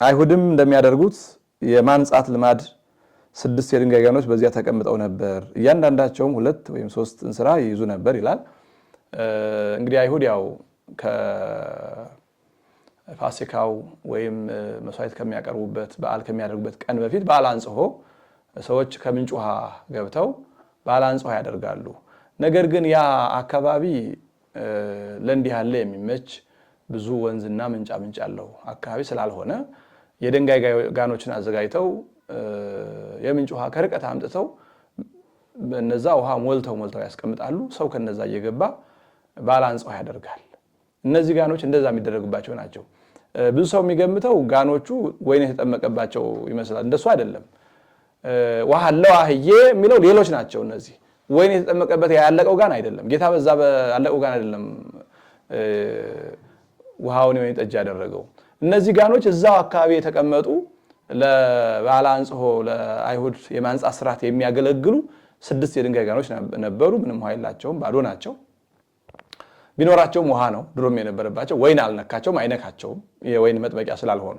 አይሁድም እንደሚያደርጉት የማንጻት ልማድ 6 የድንጋይ ጋኖች በዚያ ተቀምጠው ነበር። እያንዳንዳቸውም 2 ወይም 3 እንስራ ይይዙ ነበር ይላል። እንግዲህ አይሁድ ያው ከፋሲካው ወይም መስዋዕት ከሚያቀርቡበት በዓል ከሚያደርጉበት ቀን በፊት በዓል አንጽሖ ሰዎች ከምንጭ ውሃ ገብተው በዓል አንጽሖ ያደርጋሉ። ነገር ግን ያ አካባቢ ለእንዲህ ያለ የሚመች ብዙ ወንዝና ምንጭ ያለው አካባቢ ስላልሆነ የድንጋይ ጋኖችን አዘጋጅተው የምንጭ ውሃ ከርቀት አምጥተው በነዛ ውሃ ሞልተው ያስቀምጣሉ። ሰው ከነዛ እየገባ በዓል አንጽሖ ያደርጋል። እነዚህ ጋኖች እንደዛ የሚደረግባቸው ናቸው። ብዙ ሰው የሚገምተው ጋኖቹ ወይን የተጠመቀባቸው ይመስላል። እንደሱ አይደለም። ውሃ ለዋህዬ የሚለው ሌሎች ናቸው። እነዚህ ወይን የተጠመቀበት ያለቀው ጋን አይደለም። ጌታ በዛ ባለቀው ጋን አይደለም ውሃውን ወይን ጠጅ ያደረገው። እነዚህ ጋኖች እዛው አካባቢ የተቀመጡ ለበዓለ አንጽሖ ለአይሁድ የማንጻት ስርዓት የሚያገለግሉ 6 የድንጋይ ጋኖች ነበሩ። ምንም ውሃ የላቸውም፣ ባዶ ናቸው። ቢኖራቸውም ውሃ ነው ድሮም የነበረባቸው። ወይን አልነካቸውም፣ አይነካቸውም። የወይን መጥመቂያ ስላልሆኑ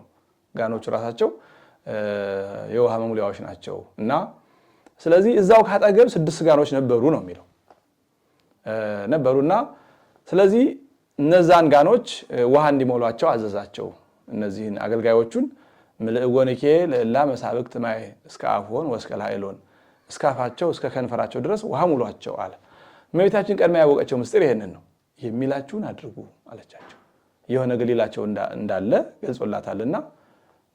ጋኖቹ ራሳቸው የውሃ መሙሊያዎች ናቸው እና ስለዚህ እዛው ካጠገብ 6 ጋኖች ነበሩ ነው የሚለው ነበሩና ስለዚህ እነዛን ጋኖች ውሃ እንዲሞሏቸው አዘዛቸው። እነዚህን አገልጋዮቹን ምልእጎንኬ ለላ መሳብክት ማይ እስከ አፍሆን ወስከ ላይሎን እስካፋቸው እስከ ከንፈራቸው ድረስ ውሃ ሙሏቸው አለ። እመቤታችን ቀድማ ያወቀቸው ምስጢር ይሄንን ነው። የሚላችሁን አድርጉ አለቻቸው። የሆነ ገሊላቸው እንዳለ ገልጾላታልና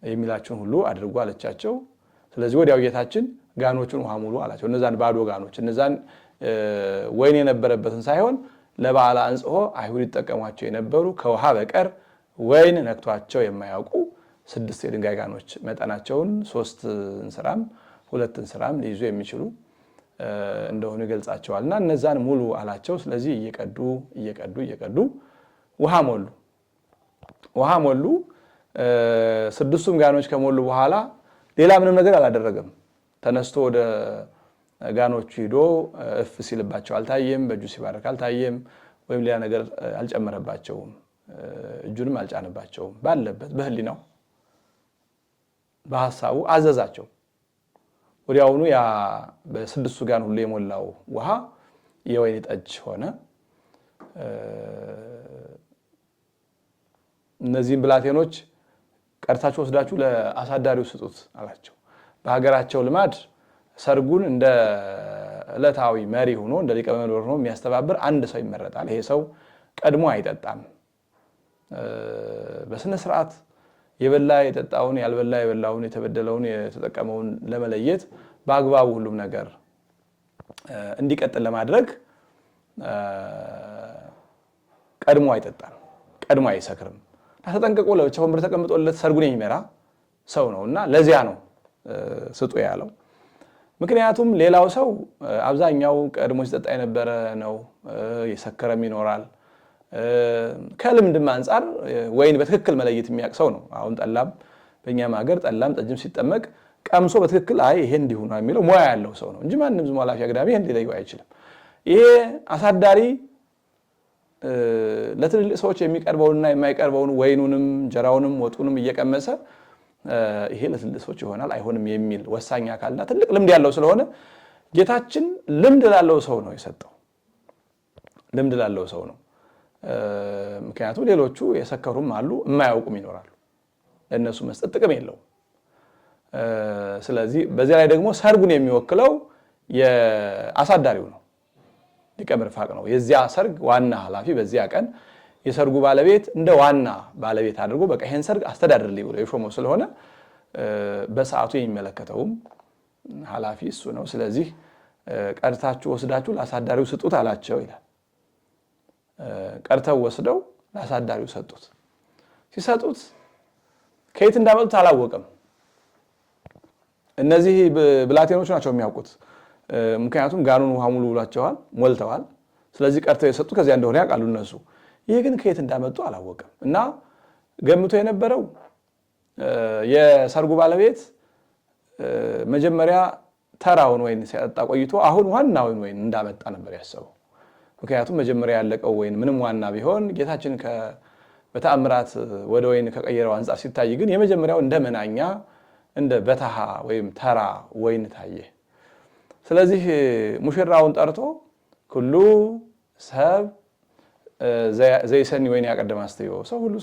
የሚላችሁን ሁሉ አድርጉ አለቻቸው። ስለዚህ ወዲያው ጌታችን ጋኖቹን ውሃ ሙሉ አላቸው። እነዛን ባዶ ጋኖች እነዛን ወይን የነበረበትን ሳይሆን ለበዓለ አንጽሖ አይሁድ ይጠቀሟቸው የነበሩ ከውሃ በቀር ወይን ነክቷቸው የማያውቁ 6 የድንጋይ ጋኖች መጠናቸውን 3 እንስራም 2 እንስራም ሊይዙ የሚችሉ እንደሆኑ ይገልጻቸዋልና እነዛን ሙሉ አላቸው። ስለዚህ እየቀዱ ውሃ ሞሉ። 6ቱም ጋኖች ከሞሉ በኋላ ሌላ ምንም ነገር አላደረገም። ተነስቶ ወደ ጋኖቹ ሂዶ እፍ ሲልባቸው አልታየም። በእጁ ሲባረክ አልታየም። ወይም ሌላ ነገር አልጨመረባቸውም። እጁንም አልጫነባቸውም። ባለበት በህሊናው በሐሳቡ አዘዛቸው። ወዲያውኑ ያ በ6ቱ ጋን ሁሉ የሞላው ውሃ የወይን ጠጅ ሆነ። እነዚህን ብላቴኖች ቀርታችሁ ወስዳችሁ ለአሳዳሪው ስጡት አላቸው። በሀገራቸው ልማድ ሰርጉን እንደ ዕለታዊ መሪ ሆኖ እንደ ሊቀ መንበር ሆኖ የሚያስተባብር አንድ ሰው ይመረጣል። ይሄ ሰው ቀድሞ አይጠጣም። በስነ ስርዓት የበላ የጠጣውን ያልበላ የበላውን የተበደለውን የተጠቀመውን ለመለየት በአግባቡ ሁሉም ነገር እንዲቀጥል ለማድረግ ቀድሞ አይጠጣም፣ ቀድሞ አይሰክርም። ተጠንቅቆ ለብቻው ወንበር ተቀምጦለት ሰርጉን የሚመራ ሰው ነውና ለዚያ ነው ስጡ ያለው። ምክንያቱም ሌላው ሰው አብዛኛው ቀድሞ ሲጠጣ የነበረ ነው፣ የሰከረም ይኖራል። ከልምድም አንፃር ወይን በትክክል መለየት የሚያውቅ ሰው ነው። አሁን ጠላም በእኛም ሀገር ጠላም ጠጅም ሲጠመቅ ቀምሶ በትክክል አይ ይሄ እንዲሁ ነው የሚለው ሙያ ያለው ሰው ነው እንጂ ማንም ዝም ኃላፊ አግዳሚ ይሄን ሊለየው አይችልም። ይሄ አሳዳሪ ለትልልቅ ሰዎች የሚቀርበውንና የማይቀርበውን ወይኑንም እንጀራውንም ወጡንም እየቀመሰ ይሄ ለትልልቅ ሰዎች ይሆናል አይሆንም የሚል ወሳኝ አካልና ትልቅ ልምድ ያለው ስለሆነ ጌታችን ልምድ ላለው ሰው ነው የሰጠው። ልምድ ላለው ሰው ነው። ምክንያቱም ሌሎቹ የሰከሩም አሉ የማያውቁም ይኖራሉ። ለነሱ መስጠት ጥቅም የለውም። ስለዚህ በዚያ ላይ ደግሞ ሰርጉን የሚወክለው የአሳዳሪው ነው፣ ሊቀ ምርፋቅ ነው። የዚያ ሰርግ ዋና ኃላፊ በዚያ ቀን የሰርጉ ባለቤት እንደ ዋና ባለቤት አድርጎ በቃ ይሄን ሰርግ አስተዳድርልኝ ብሎ የሾመው ስለሆነ በሰዓቱ የሚመለከተውም ኃላፊ እሱ ነው። ስለዚህ ቀድታችሁ ወስዳችሁ ለአሳዳሪው ስጡት አላቸው ይላል። ቀድተው ወስደው ለአሳዳሪው ሰጡት። ሲሰጡት ከየት እንዳመጡት አላወቀም። እነዚህ ብላቴኖች ናቸው የሚያውቁት። ምክንያቱም ጋኑን ውሃ ሙሉ ብሏቸዋል፣ ሞልተዋል። ስለዚህ ቀድተው የሰጡት ከዚያ እንደሆነ ያውቃሉ እነሱ። ይሄ ግን ከየት እንዳመጡ አላወቀም እና ገምቶ የነበረው የሰርጉ ባለቤት መጀመሪያ ተራውን ወይን ሲያጠጣ ቆይቶ አሁን ዋናውን ወይን እንዳመጣ ነበር ያሰበው። ምክንያቱም መጀመሪያ ያለቀው ወይን ምንም ዋና ቢሆን ጌታችን በተአምራት ወደ ወይን ከቀየረው አንፃር ሲታይ ግን የመጀመሪያው እንደ መናኛ እንደ በታሃ ወይም ተራ ወይን ታየ። ስለዚህ ሙሽራውን ጠርቶ ኩሉ ሰብ ዘይሰኒ ወይን ያቀደም አስተዮ፣ ሰው ሁሉ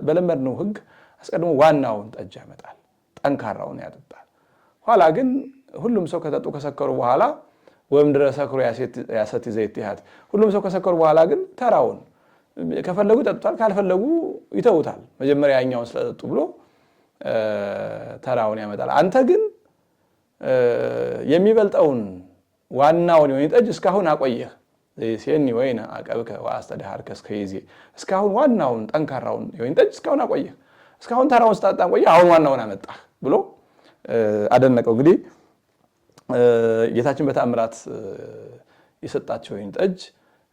በለመድነው ሕግ አስቀድሞ ዋናውን ጠጅ ያመጣል፣ ጠንካራውን ያጠጣል። ኋላ ግን ሁሉም ሰው ከጠጡ ከሰከሩ በኋላ ወይም ድረ ሰክሩ ያሰቲ ዘይት ይሃት፣ ሁሉም ሰው ከሰከሩ በኋላ ግን ተራውን ከፈለጉ ይጠጡታል፣ ካልፈለጉ ይተውታል። መጀመሪያ ያኛውን ስለጠጡ ብሎ ተራውን ያመጣል። አንተ ግን የሚበልጠውን ዋናውን የወይን ጠጅ እስካሁን አቆየህ። ዘይሴኒ ወይን አቀብከ ወአስተዳሃርከ እስከ ይዜ፣ እስካሁን ዋናውን ጠንካራውን የወይን ጠጅ እስካሁን አቆየህ፣ እስካሁን ተራውን ስታጣን ቆየህ፣ አሁን ዋናውን አመጣህ ብሎ አደነቀው። እንግዲህ ጌታችን በተአምራት የሰጣቸው ወይን ጠጅ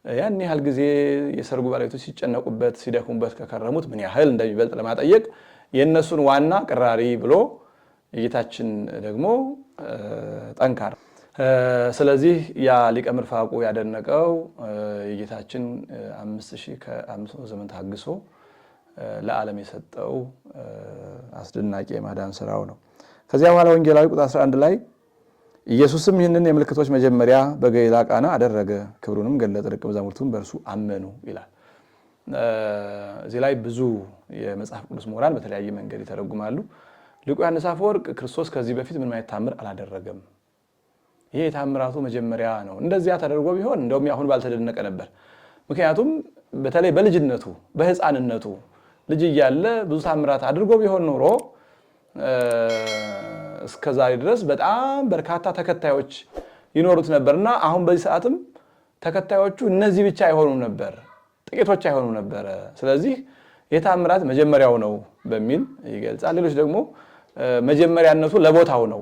ያን ያህል ጊዜ የሰርጉ ባለቤቶች ሲጨነቁበት ሲደክሙበት ከከረሙት ምን ያህል እንደሚበልጥ ለማጠየቅ የእነሱን ዋና ቅራሪ ብሎ የጌታችን ደግሞ ጠንካራ። ስለዚህ ያ ሊቀ ምርፋቁ ያደነቀው የጌታችን 5500 ዘመን ታግሶ ለዓለም የሰጠው አስደናቂ የማዳን ስራው ነው። ከዚያ በኋላ ወንጌላዊ ቁጥር 11 ላይ ኢየሱስም ይህንን የምልክቶች መጀመሪያ በገሊላ ቃና አደረገ፣ ክብሩንም ገለጠ፣ ደቀ መዛሙርቱም በእርሱ አመኑ ይላል። እዚህ ላይ ብዙ የመጽሐፍ ቅዱስ ምሁራን በተለያየ መንገድ ይተረጉማሉ። ሊቁ ዮሐንስ አፈወርቅ ክርስቶስ ከዚህ በፊት ምንም አይነት ተአምር አላደረገም፣ ይሄ የታምራቱ መጀመሪያ ነው። እንደዚያ ተደርጎ ቢሆን እንደውም አሁን ባልተደነቀ ነበር። ምክንያቱም በተለይ በልጅነቱ በሕፃንነቱ ልጅ እያለ ብዙ ታምራት አድርጎ ቢሆን ኖሮ እስከዛሬ ድረስ በጣም በርካታ ተከታዮች ይኖሩት ነበርና አሁን በዚህ ሰዓትም ተከታዮቹ እነዚህ ብቻ አይሆኑም ነበር፣ ጥቂቶች አይሆኑም ነበር። ስለዚህ የታምራት መጀመሪያው ነው በሚል ይገልጻል። ሌሎች ደግሞ መጀመሪያነቱ ለቦታው ነው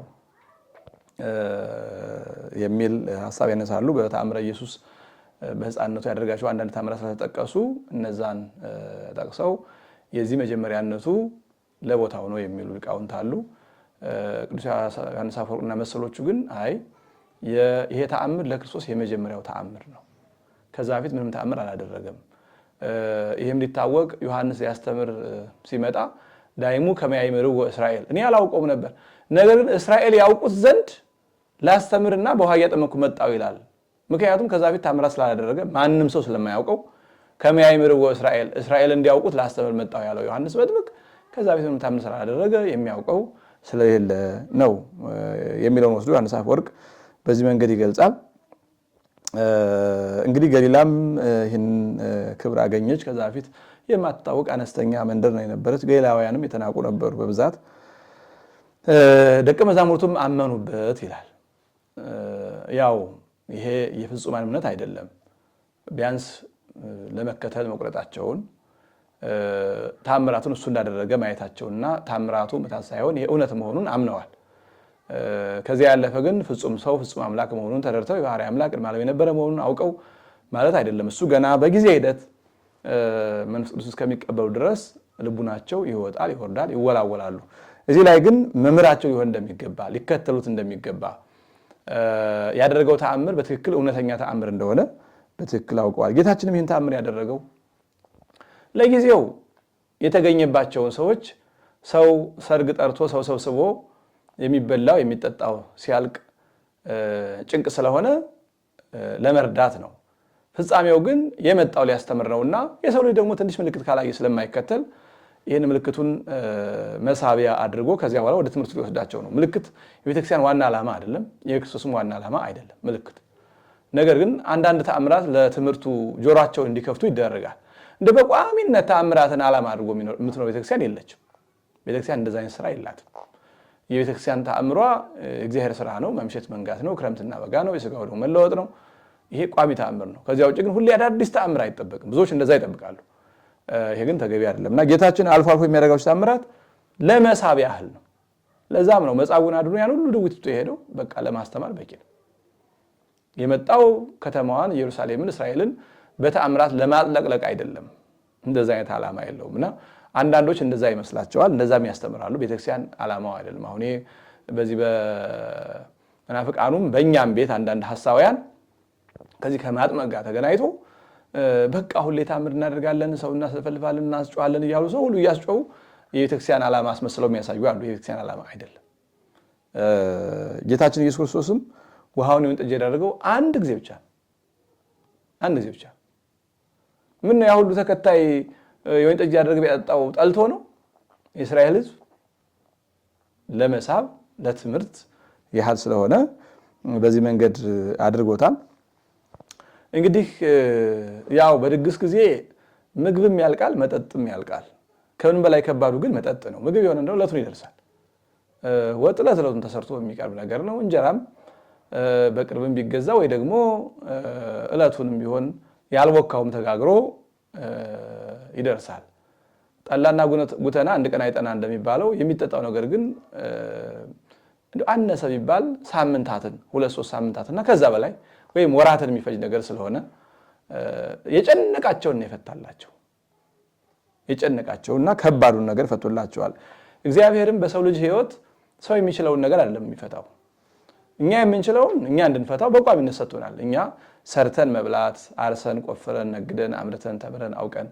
የሚል ሐሳብ ያነሳሉ። በተአምረ ኢየሱስ በሕፃንነቱ ያደረጋቸው አንዳንድ ተአምራት ስለተጠቀሱ እነዛን ጠቅሰው የዚህ መጀመሪያነቱ ለቦታው ነው የሚሉ ሊቃውንት አሉ። ቅዱስ ዮሐንስ አፈወርቅና መሰሎቹ ግን አይ ይሄ ተአምር ለክርስቶስ የመጀመሪያው ተአምር ነው፣ ከዛ በፊት ምንም ተአምር አላደረገም። ይህም ሊታወቅ ዮሐንስ ሊያስተምር ሲመጣ ዳይሙ ከመ ያእምርዎ እስራኤል፣ እኔ አላውቀውም ነበር፣ ነገር ግን እስራኤል ያውቁት ዘንድ ላስተምርና በውሃ እያጠመኩ መጣሁ ይላል። ምክንያቱም ከዛ በፊት ተአምራት ስላላደረገ ማንም ሰው ስለማያውቀው ከመ ያእምርዎ እስራኤል፣ እስራኤል እንዲያውቁት ላስተምር መጣሁ ያለው ዮሐንስ መጥምቅ ከዛ በፊት ምንም ተአምር ስላላደረገ የሚያውቀው ስለሌለ ነው የሚለውን ወስዶ ዮሐንስ አፈወርቅ በዚህ መንገድ ይገልጻል። እንግዲህ ገሊላም ይህን ክብር አገኘች። ከዛ በፊት የማትታወቅ አነስተኛ መንደር ነው የነበረች። ገሊላውያንም የተናቁ ነበሩ በብዛት። ደቀ መዛሙርቱም አመኑበት ይላል። ያው ይሄ የፍጹማን እምነት አይደለም፣ ቢያንስ ለመከተል መቁረጣቸውን ታምራቱን እሱ እንዳደረገ ማየታቸውና ታምራቱ ምታት ሳይሆን ይሄ እውነት መሆኑን አምነዋል። ከዚያ ያለፈ ግን ፍጹም ሰው ፍጹም አምላክ መሆኑን ተረድተው የባህሪ አምላክ ቅድመ ዓለም የነበረ መሆኑን አውቀው ማለት አይደለም። እሱ ገና በጊዜ ሂደት መንፈስ ቅዱስ እስከሚቀበሉ ድረስ ልቡናቸው ይወጣል፣ ይወርዳል፣ ይወላወላሉ። እዚህ ላይ ግን መምህራቸው ሊሆን እንደሚገባ ሊከተሉት እንደሚገባ ያደረገው ተአምር በትክክል እውነተኛ ተአምር እንደሆነ በትክክል አውቀዋል። ጌታችንም ይህን ተአምር ያደረገው ለጊዜው የተገኘባቸውን ሰዎች ሰው ሰርግ ጠርቶ ሰው ሰብስቦ የሚበላው የሚጠጣው ሲያልቅ ጭንቅ ስለሆነ ለመርዳት ነው። ፍጻሜው ግን የመጣው ሊያስተምር ነውና የሰው ልጅ ደግሞ ትንሽ ምልክት ካላየ ስለማይከተል ይህን ምልክቱን መሳቢያ አድርጎ ከዚያ በኋላ ወደ ትምህርቱ ሊወስዳቸው ነው። ምልክት የቤተክርስቲያን ዋና ዓላማ አይደለም፣ የክርስቶስም ዋና ዓላማ አይደለም ምልክት። ነገር ግን አንዳንድ ተአምራት ለትምህርቱ ጆሯቸውን እንዲከፍቱ ይደረጋል። እንደ በቋሚነት ተአምራትን ዓላማ አድርጎ የምትኖር ቤተክርስቲያን የለችም። ቤተክርስቲያን እንደዛ አይነት ስራ የላትም። የቤተክርስቲያን ተአምሯ እግዚአብሔር ስራ ነው። መምሸት መንጋት ነው። ክረምትና በጋ ነው። የሥጋው ደግሞ መለወጥ ነው። ይሄ ቋሚ ተአምር ነው። ከዚያ ውጭ ግን ሁሌ አዳዲስ ተአምር አይጠበቅም። ብዙዎች እንደዛ ይጠብቃሉ። ይሄ ግን ተገቢ አይደለም እና ጌታችን አልፎ አልፎ የሚያደርጋቸው ተአምራት ለመሳብ ያህል ነው። ለዛም ነው መጻጉዕን አድኖ ያን ሁሉ ድውይ ትቶ የሄደው በቃ ለማስተማር በቂ ነው። የመጣው ከተማዋን ኢየሩሳሌምን እስራኤልን በተአምራት ለማጥለቅለቅ አይደለም። እንደዛ አይነት ዓላማ የለውም እና አንዳንዶች እንደዛ ይመስላቸዋል፣ እንደዛም ያስተምራሉ። ቤተክርስቲያን ዓላማው አይደለም። አሁን በዚህ በመናፍቃኑም በእኛም ቤት አንዳንድ ሐሳውያን ከዚህ ከማጥመቅ ጋር ተገናኝቶ በቃ ሁሌ ተአምር እናደርጋለን፣ ሰው እናስፈልፋለን፣ እናስጨዋለን እያሉ ሰው ሁሉ እያስጨው የቤተክርስቲያን ዓላማ አስመስለው የሚያሳዩ አሉ። የቤተክርስቲያን ዓላማ አይደለም። ጌታችን ኢየሱስ ክርስቶስም ውሃውን የወይን ጠጅ ያደረገው አንድ ጊዜ ብቻ። ምን ነው ያ ሁሉ ተከታይ የወይን ጠጅ ያደረገ ቢያጠጣው ጠልቶ ነው? የእስራኤል ሕዝብ ለመሳብ ለትምህርት ያህል ስለሆነ በዚህ መንገድ አድርጎታል። እንግዲህ ያው በድግስ ጊዜ ምግብም ያልቃል፣ መጠጥም ያልቃል። ከምንም በላይ ከባዱ ግን መጠጥ ነው። ምግብ የሆነ እንደው ዕለቱን ይደርሳል። ወጥ ዕለቱን ተሰርቶ የሚቀርብ ነገር ነው። እንጀራም በቅርብም ቢገዛ ወይ ደግሞ ዕለቱንም ቢሆን ያልቦካውም ተጋግሮ ይደርሳል። ጠላና ጉተና አንድ ቀን አይጠና እንደሚባለው የሚጠጣው ነገር ግን አነሰ ቢባል ሳምንታትን 2-3 ሳምንታትና ከዛ በላይ ወይም ወራትን የሚፈጅ ነገር ስለሆነ የጨነቃቸውን የፈታላቸው የጨነቃቸውና ከባዱን ነገር ፈቶላቸዋል። እግዚአብሔርም በሰው ልጅ ሕይወት ሰው የሚችለውን ነገር አይደለም የሚፈታው። እኛ የምንችለውን እኛ እንድንፈታው በቋሚነት ሰጥቶናል። እኛ ሰርተን መብላት፣ አርሰን፣ ቆፍረን፣ ነግደን፣ አምርተን፣ ተምረን፣ አውቀን፣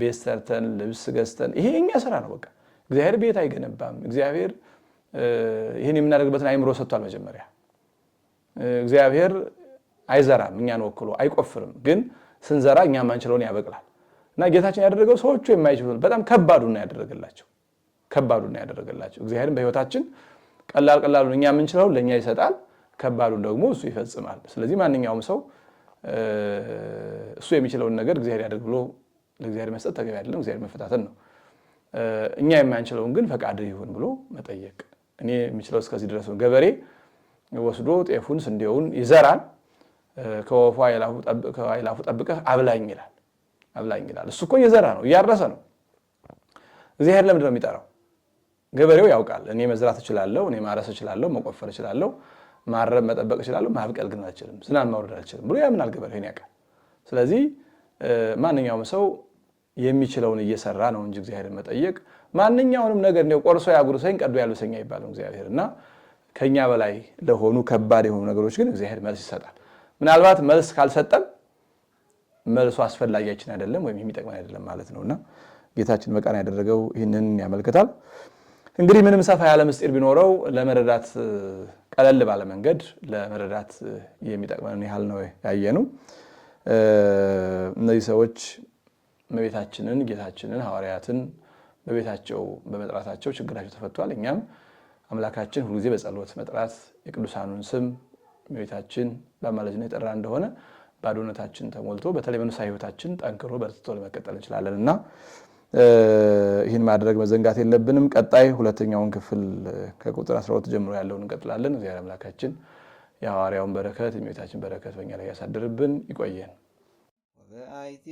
ቤት ሰርተን፣ ልብስ ገዝተን፣ ይሄ የኛ ስራ ነው። በቃ እግዚአብሔር ቤት አይገነባም። እግዚአብሔር ይህን የምናደርግበትን አይምሮ ሰጥቷል። መጀመሪያ እግዚአብሔር አይዘራም፣ እኛን ወክሎ አይቆፍርም። ግን ስንዘራ እኛ ማንችለውን ያበቅላል። እና ጌታችን ያደረገው ሰዎቹ የማይችሉት በጣም ከባዱን ያደረገላቸው እግዚአብሔርን በህይወታችን ቀላሉን እኛ የምንችለው ለኛ ይሰጣል፣ ከባዱን ደግሞ እሱ ይፈጽማል። ስለዚህ ማንኛውም ሰው እሱ የሚችለውን ነገር እግዚአብሔር ያድርግ ብሎ ለእግዚአብሔር መስጠት ተገቢ አይደለም፣ እግዚአብሔር መፈታተን ነው። እኛ የማንችለውን ግን ፈቃድ ይሁን ብሎ መጠየቅ። እኔ የምችለው እስከዚህ ድረስ ነው። ገበሬ ወስዶ ጤፉን ስንዴውን ይዘራል። ከወፏ አይላፉ ጠብቀህ አብላኝ ይላል። እሱ እኮ እየዘራ ነው፣ እያረሰ ነው። እግዚአብሔር ለምንድን ነው የሚጠራው? ገበሬው ያውቃል፣ እኔ መዝራት እችላለሁ፣ እኔ ማረስ እችላለሁ፣ መቆፈር እችላለሁ፣ ማረም መጠበቅ እችላለሁ፣ ማብቀል ግን አልችልም፣ ዝናብ ማውረድ አልችልም ብሎ ያምናል። ገበሬው ያውቃል። ስለዚህ ማንኛውም ሰው የሚችለውን እየሰራ ነው እንጂ እግዚአብሔርን መጠየቅ ማንኛውንም ነገር ነው ቆርሶ ያጉርሰኝ ቀዶ ያልበሰኝ አይባልም እግዚአብሔር። እና ከኛ በላይ ለሆኑ ከባድ የሆኑ ነገሮች ግን እግዚአብሔር መልስ ይሰጣል። ምናልባት መልስ ካልሰጠን መልሱ አስፈላጊያችን አይደለም ወይም የሚጠቅመን አይደለም ማለት ነውና ጌታችን በቃና ያደረገው ይህንን ያመልክታል። እንግዲህ ምንም ሰፋ ያለ ምስጢር ቢኖረው ለመረዳት ቀለል ባለ መንገድ ለመረዳት የሚጠቅመን ያህል ነው ያየነው። እነዚህ ሰዎች እመቤታችንን ጌታችንን ሐዋርያትን በቤታቸው በመጥራታቸው ችግራቸው ተፈቷል። እኛም አምላካችን ሁልጊዜ በጸሎት መጥራት የቅዱሳኑን ስም እመቤታችን በአማላጅነት የጠራ እንደሆነ ባዶነታችን ተሞልቶ በተለይ መንፈሳዊ ሕይወታችን ጠንክሮ በርትቶ ለመቀጠል እንችላለንና ይህን ማድረግ መዘንጋት የለብንም። ቀጣይ ሁለተኛውን ክፍል ከቁጥር 12 ጀምሮ ያለውን እንቀጥላለን። እግዚአብሔር አምላካችን የሐዋርያውን በረከት የእመቤታችን በረከት በእኛ ላይ ያሳድርብን። ይቆየን። በአይቴ